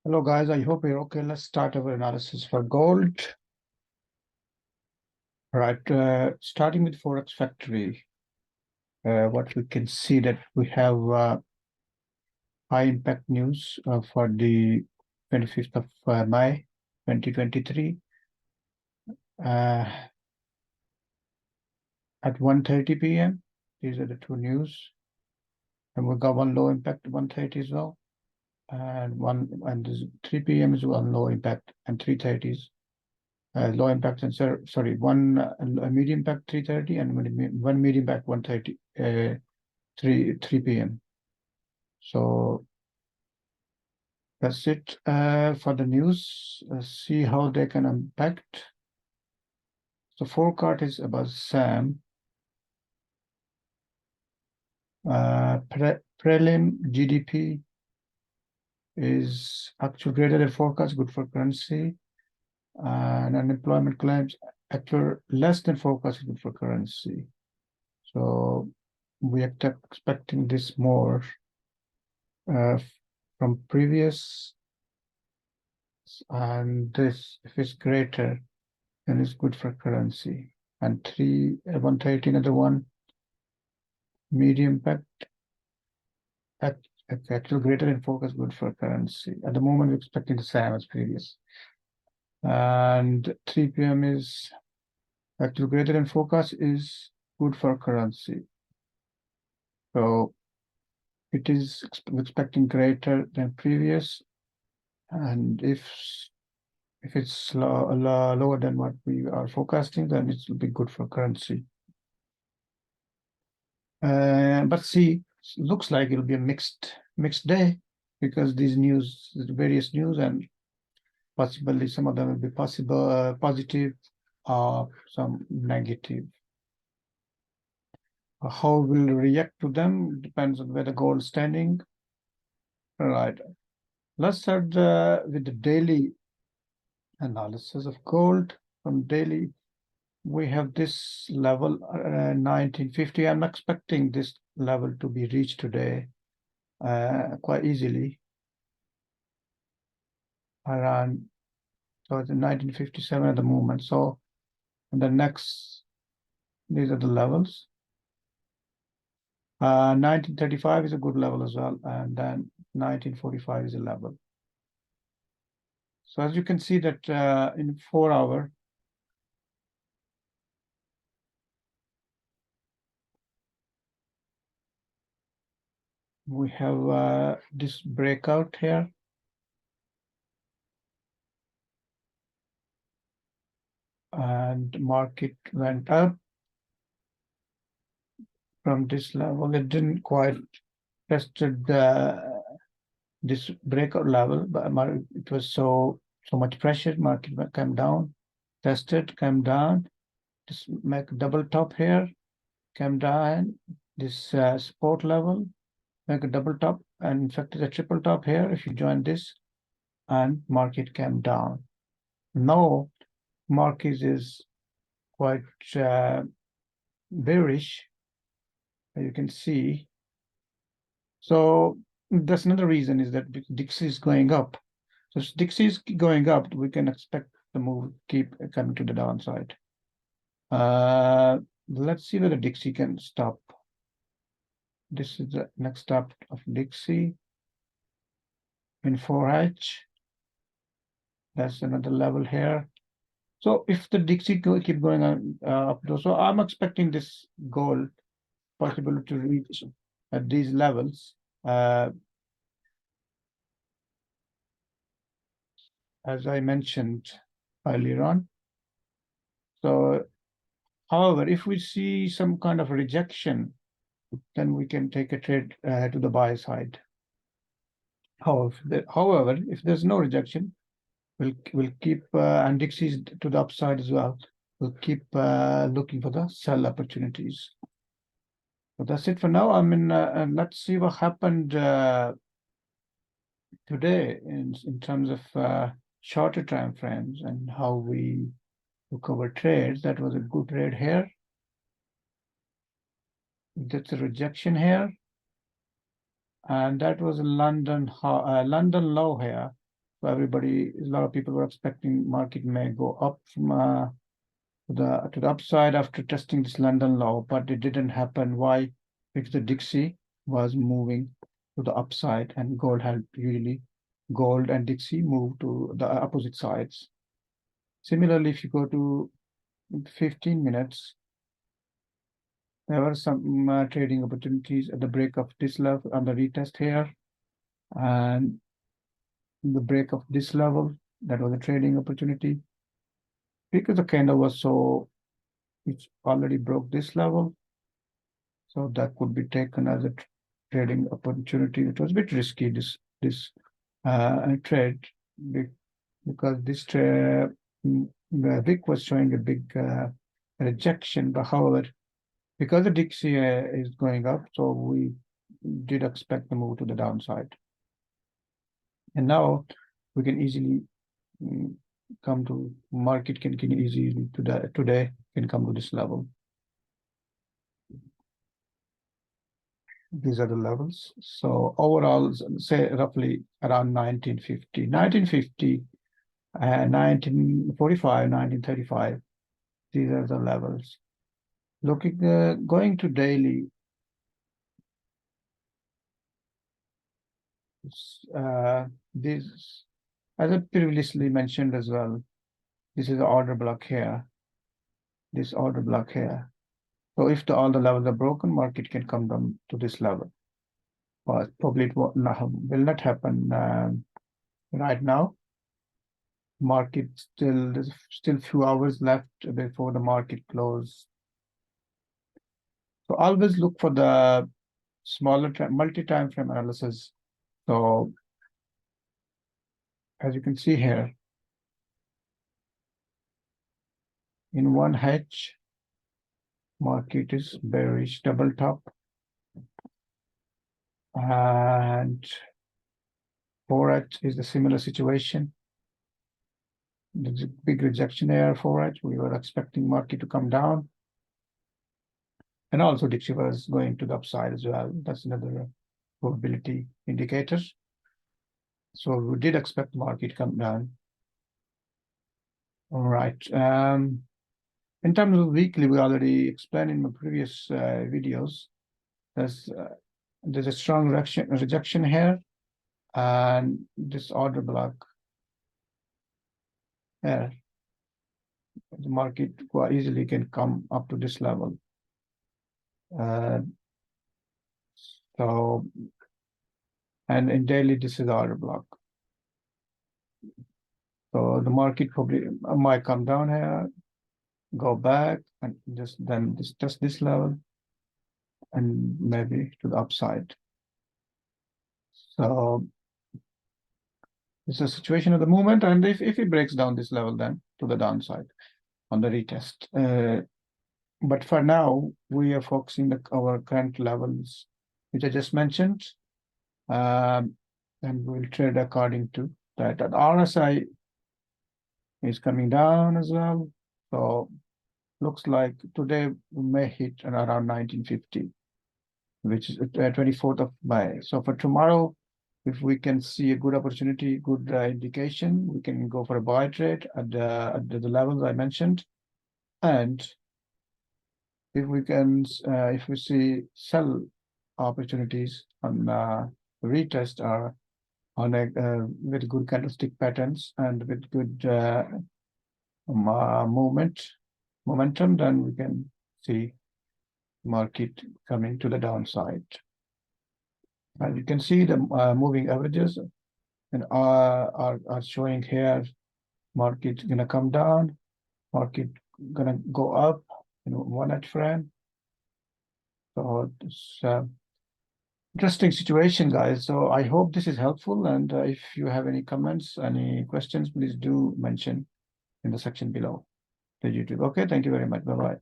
Hello guys, I hope you're okay. Let's start our analysis for gold. Right, starting with Forex Factory, what we can see that we have high impact news for the 25th of May 2023 at 1:30 p.m. These are the two news, and we got one low impact 1:30 as well, and this 3 p.m. is one low impact and 3:30 is low impact and sorry, one medium impact 3:30 and one medium impact 1:30 3 p.m. So that's it for the news. Let's see how they can impact. So forecast is about SAM. Prelim GDP is actual greater than forecast, good for currency. And unemployment claims actual less than forecast, good for currency. So we are expecting this more from previous, and this, if it's greater, then it's good for currency. And 1:30, another one, medium impact, actual greater than focus, good for currency. At the moment, we're expecting the same as previous. And 3 p.m. is actual greater than forecast is good for currency. So it is expecting greater than previous, and if it's lower than what we are forecasting, then it will be good for currency. But see, looks like it'll be a mixed day, because these news, various news, and possibly some of them will be positive, or some negative. How we'll react to them depends on where the gold is standing. All right, let's start with the daily analysis of gold. From daily, we have this level 1950. I'm expecting this level to be reached today quite easily, around, so it's 1957 at the moment. So the next, these are the levels. 1935 is a good level as well, and then 1945 is a level. So as you can see that in 4 hour, we have this breakout here. And market went up from this level. It didn't quite tested this breakout level, but it was so much pressure. Market came down, tested, came down. Just make a double top here, came down. This support level, make a double top, and in fact, a triple top here. If you join this, and market came down. Now, market is quite bearish, you can see. So that's another reason is that Dixie is going up. So if Dixie is going up, we can expect the move keep coming to the downside. Let's see whether Dixie can stop. This is the next stop of Dixie in 4H. That's another level here. So if the Dixie keep going on up, so I'm expecting this gold possible to reach at these levels. As I mentioned earlier on. So, however, if we see some kind of rejection, then we can take a trade to the buy side. However, if there's no rejection, we'll keep and Dixie's to the upside as well. We'll keep looking for the sell opportunities. So that's it for now. I mean, and let's see what happened today in terms of shorter time frames and how we recover trades. That was a good trade here. That's a rejection here, and that was a London low here. So a lot of people were expecting market may go up from to the upside after testing this London low, but it didn't happen. Why? Because the Dixie was moving to the upside, and gold and Dixie move to the opposite sides. Similarly, if you go to 15 minutes, there were some trading opportunities at the break of this level and the retest here, and the break of this level. That was a trading opportunity because the candle was it already broke this level, so that could be taken as a trading opportunity. It was a bit risky this trade because this trade, the VIX was showing a big rejection, but however, because the Dixie is going up, so we did expect the move to the downside. And now we can easily come to market can easily today can come to this level. These are the levels. So overall, say roughly around 1950, 1945, 1935. These are the levels. Looking, going to daily. This, as I previously mentioned as well, this is the order block here. This order block here. So if all the levels are broken, market can come down to this level. But probably it will not happen right now. Market there's still few hours left before the market close. So always look for the smaller multi-time frame analysis. So as you can see here, in one hedge, market is bearish double top, and Forex is a similar situation. There's a big rejection here. Forex, we were expecting market to come down, and also Dixie was going to the upside as well. That's another probability indicator. So we did expect market to come down. All right. In terms of weekly, we already explained in my previous videos. There's a strong rejection here, and this order block here. The market quite easily can come up to this level. So, and in daily, this is the order block. So the market probably might come down here, go back, and then test this level, and maybe to the upside. So it's a situation of the moment, and if it breaks down this level, then to the downside on the retest. But for now, we are focusing our current levels, which I just mentioned, and we'll trade according to that. And RSI is coming down as well, so looks like today we may hit around 1950, which is 24th of May. So for tomorrow, if we can see a good opportunity, good indication, we can go for a buy trade at the levels I mentioned. And if we see sell opportunities on retest or on with good candlestick patterns and with good momentum, then we can see market coming to the downside. And you can see the moving averages and are showing here. Market gonna come down, market gonna go up in 1 hour frame. So it's interesting situation, guys. So I hope this is helpful. And if you have any comments, any questions, please do mention in the section below the YouTube. Okay, thank you very much. Bye-bye.